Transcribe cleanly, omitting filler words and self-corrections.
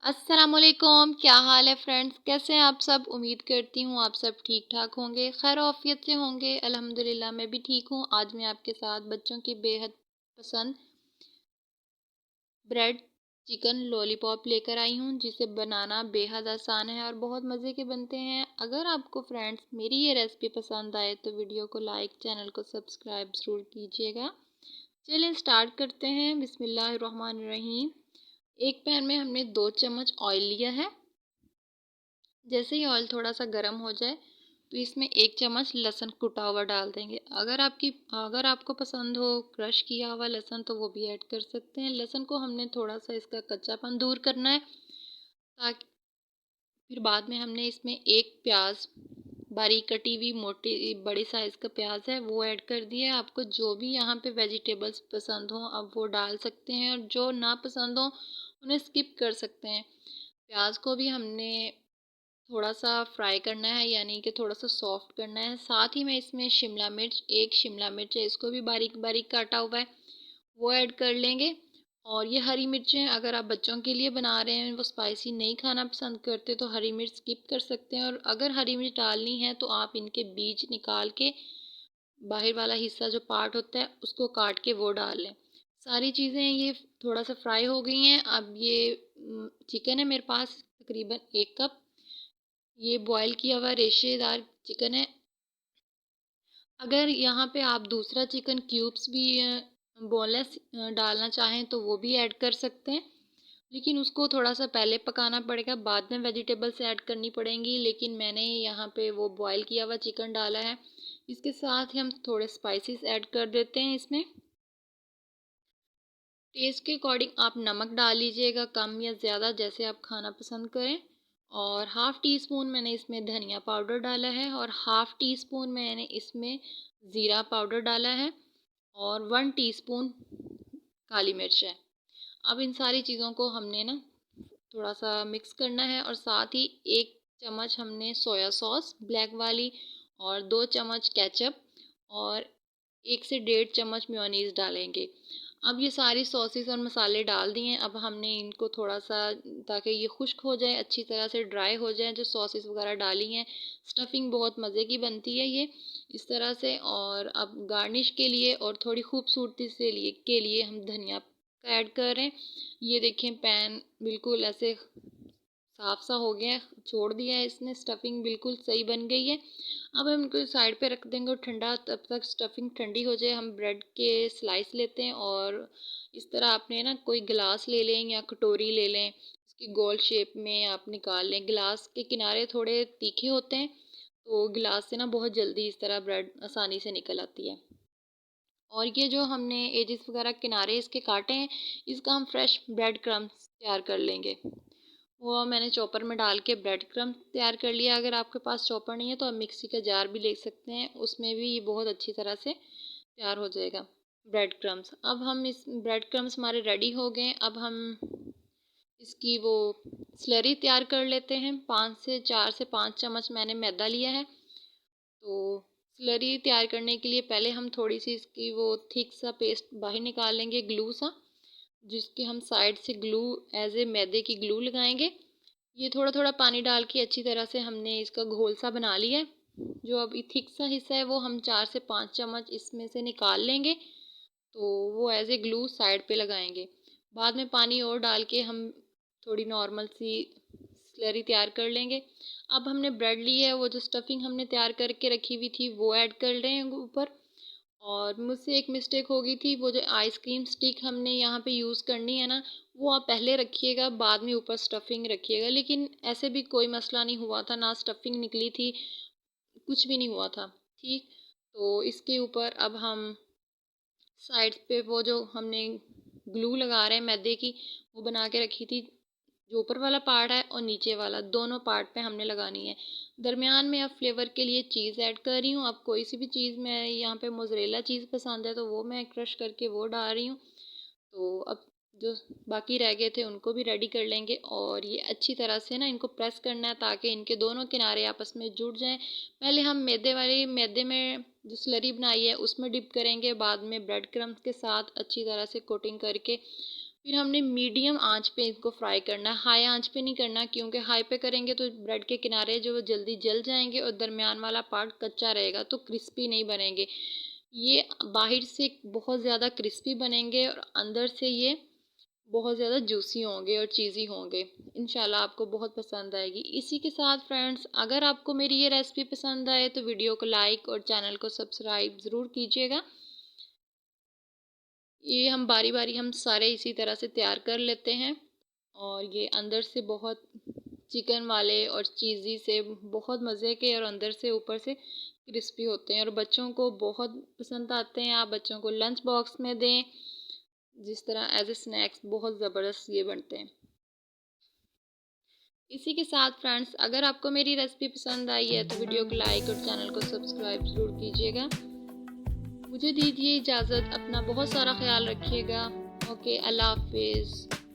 अस्सलामुअलैकुम, क्या हाल है फ्रेंड्स। कैसे हैं आप सब। उम्मीद करती हूँ आप सब ठीक ठाक होंगे, खैर आफियत से होंगे। अल्हम्दुलिल्लाह मैं भी ठीक हूँ। आज मैं आपके साथ बच्चों की बेहद पसंद ब्रेड चिकन लॉलीपॉप लेकर आई हूँ, जिसे बनाना बेहद आसान है और बहुत मज़े के बनते हैं। अगर आपको फ्रेंड्स मेरी ये रेसिपी पसंद आए तो वीडियो को लाइक, चैनल को सब्सक्राइब ज़रूर कीजिएगा। चलिए स्टार्ट करते हैं। बिस्मिल्लाहिर्रहमानिर्रहीम। एक पैन में हमने 2 चम्मच ऑयल लिया है। जैसे ही ऑयल थोड़ा सा गर्म हो जाए तो इसमें 1 चम्मच लहसुन कुटा हुआ डाल देंगे। अगर आपको पसंद हो क्रश किया हुआ लहसुन तो वो भी ऐड कर सकते हैं। लहसुन को हमने थोड़ा सा इसका कच्चापन दूर करना है, ताकि फिर बाद में हमने इसमें एक प्याज बारीक कटी हुई मोटी बड़ी साइज़ का प्याज है वो ऐड कर दिया है। आपको जो भी यहाँ पे वेजिटेबल्स पसंद हो आप वो डाल सकते हैं, और जो ना पसंद हो उन्हें स्किप कर सकते हैं। प्याज को भी हमने थोड़ा सा फ्राई करना है, यानी कि थोड़ा सा सॉफ्ट करना है। साथ ही में इसमें एक शिमला मिर्च है, इसको भी बारीक बारीक काटा हुआ है वो ऐड कर लेंगे। और ये हरी मिर्चें अगर आप बच्चों के लिए बना रहे हैं, वो स्पाइसी नहीं खाना पसंद करते तो हरी मिर्च स्किप कर सकते हैं। और अगर हरी मिर्च डालनी है तो आप इनके बीज निकाल के बाहर वाला हिस्सा जो पार्ट होता है उसको काट के वो डाल लें। सारी चीज़ें ये थोड़ा सा फ्राई हो गई हैं। अब ये चिकन है मेरे पास तकरीबन 1 कप, ये बॉयल किया हुआ रेशेदार चिकन है। अगर यहाँ पे आप दूसरा चिकन क्यूब्स भी बोनलेस डालना चाहें तो वो भी ऐड कर सकते हैं, लेकिन उसको थोड़ा सा पहले पकाना पड़ेगा, बाद में वेजिटेबल्स ऐड करनी पड़ेंगी। लेकिन मैंने यहाँ पे वो बॉयल किया हुआ चिकन डाला है। इसके साथ ही हम थोड़े स्पाइसेस ऐड कर देते हैं इसमें। टेस्ट के अकॉर्डिंग आप नमक डाल लीजिएगा, कम या ज़्यादा जैसे आप खाना पसंद करें। और हाफ़ टी स्पून मैंने इसमें धनिया पाउडर डाला है, और हाफ़ टी स्पून मैंने इसमें ज़ीरा पाउडर डाला है, और 1 टीस्पून काली मिर्च है। अब इन सारी चीज़ों को हमने ना थोड़ा सा मिक्स करना है, और साथ ही 1 चम्मच हमने सोया सॉस ब्लैक वाली, और 2 चम्मच केचप, और 1 से 1.5 चम्मच मेयोनीज़ डालेंगे। अब ये सारी सॉसेस और मसाले डाल दिए हैं। अब हमने इनको थोड़ा सा, ताकि ये खुश्क हो जाए, अच्छी तरह से ड्राई हो जाए जो सॉसेस वगैरह डाली हैं। स्टफिंग बहुत मज़े की बनती है ये इस तरह से। और अब गार्निश के लिए और थोड़ी खूबसूरती के लिए हम धनिया का ऐड कर रहे हैं। ये देखें पैन बिल्कुल ऐसे साफ सा हो गया है, छोड़ दिया है इसने, स्टफिंग बिल्कुल सही बन गई है। अब हम इनको साइड पे रख देंगे और ठंडा, तब तक स्टफिंग ठंडी हो जाए। हम ब्रेड के स्लाइस लेते हैं, और इस तरह आपने ना कोई गिलास ले लें या कटोरी ले लें, इसकी गोल शेप में आप निकाल लें। गिलास के किनारे थोड़े तीखे होते हैं तो गिलास से ना बहुत जल्दी इस तरह ब्रेड आसानी से निकल आती है। और ये जो हमने एजेस वगैरह किनारे इसके काटे हैं, इसका हम फ्रेश ब्रेड क्रम्स तैयार कर लेंगे। वो मैंने चॉपर में डाल के ब्रेड क्रम्स तैयार कर लिया। अगर आपके पास चॉपर नहीं है तो आप मिक्सी का जार भी ले सकते हैं, उसमें भी ये बहुत अच्छी तरह से तैयार हो जाएगा ब्रेड क्रम्स। अब हम इस ब्रेड क्रम्स हमारे रेडी हो गए। अब हम इसकी वो स्लरी तैयार कर लेते हैं। 4 से 5 चम्मच मैंने मैदा लिया है। तो स्लरी तैयार करने के लिए पहले हम थोड़ी सी इसकी वो थिक सा पेस्ट बाहर निकाल लेंगे, ग्लू सा, जिसके हम साइड से ग्लू एज ए मैदे की ग्लू लगाएंगे। ये थोड़ा थोड़ा पानी डाल के अच्छी तरह से हमने इसका घोल सा बना लिया है। जो अभी थिक सा हिस्सा है वो हम 4 से 5 चम्मच इसमें से निकाल लेंगे, तो वो एज ए ग्लू साइड पे लगाएंगे। बाद में पानी और डाल के हम थोड़ी नॉर्मल सी स्लरी तैयार कर लेंगे। अब हमने ब्रेड ली है, वो जो स्टफिंग हमने तैयार करके रखी हुई थी वो ऐड कर रहे हैं ऊपर। और मुझसे एक मिस्टेक हो गई थी, वो जो आइसक्रीम स्टिक हमने यहाँ पे यूज़ करनी है ना, वो आप पहले रखिएगा, बाद में ऊपर स्टफिंग रखिएगा। लेकिन ऐसे भी कोई मसला नहीं हुआ था, ना स्टफिंग निकली थी, कुछ भी नहीं हुआ था। ठीक, तो इसके ऊपर अब हम साइड पे वो जो हमने ग्लू लगा रहे हैं मैदे की, वो बना के रखी थी, जो ऊपर वाला पार्ट है और नीचे वाला दोनों पार्ट पे हमने लगानी है। दरमियान में अब फ्लेवर के लिए चीज़ ऐड कर रही हूँ। अब कोई सी भी चीज़, मैं यहाँ पे मोज़रेला चीज़ पसंद है तो वो मैं क्रश करके वो डाल रही हूँ। तो अब जो बाकी रह गए थे उनको भी रेडी कर लेंगे, और ये अच्छी तरह से ना इनको प्रेस करना है ताकि इनके दोनों किनारे आपस में जुड़ जाएं। पहले हम मैदे में जो स्लरी बनाई है उसमें डिप करेंगे, बाद में ब्रेड क्रम्स के साथ अच्छी तरह से कोटिंग करके फिर हमने मीडियम आंच पे इसको फ्राई करना है, हाई आंच पे नहीं करना, क्योंकि हाई पे करेंगे तो ब्रेड के किनारे जो वो जल्दी जल जाएंगे और दरमियान वाला पार्ट कच्चा रहेगा तो क्रिस्पी नहीं बनेंगे। ये बाहर से बहुत ज़्यादा क्रिस्पी बनेंगे और अंदर से ये बहुत ज़्यादा जूसी होंगे और चीज़ी होंगे। इंशाल्लाह आपको बहुत पसंद आएगी। इसी के साथ फ्रेंड्स, अगर आपको मेरी ये रेसिपी पसंद आए तो वीडियो को लाइक और चैनल को सब्सक्राइब ज़रूर कीजिएगा। ये हम बारी बारी हम सारे इसी तरह से तैयार कर लेते हैं और ये अंदर से बहुत चिकन वाले और चीज़ी से बहुत मज़े के और अंदर से ऊपर से क्रिस्पी होते हैं और बच्चों को बहुत पसंद आते हैं। आप बच्चों को लंच बॉक्स में दें, जिस तरह एज ए स्नैक्स बहुत ज़बरदस्त ये बनते हैं। इसी के साथ फ्रेंड्स, अगर आपको मेरी रेसिपी पसंद आई है तो वीडियो को लाइक और चैनल को सब्सक्राइब ज़रूर कीजिएगा। मुझे दीजिए इजाज़त, अपना बहुत सारा ख्याल रखिएगा। ओके, अल्लाह हाफिज़।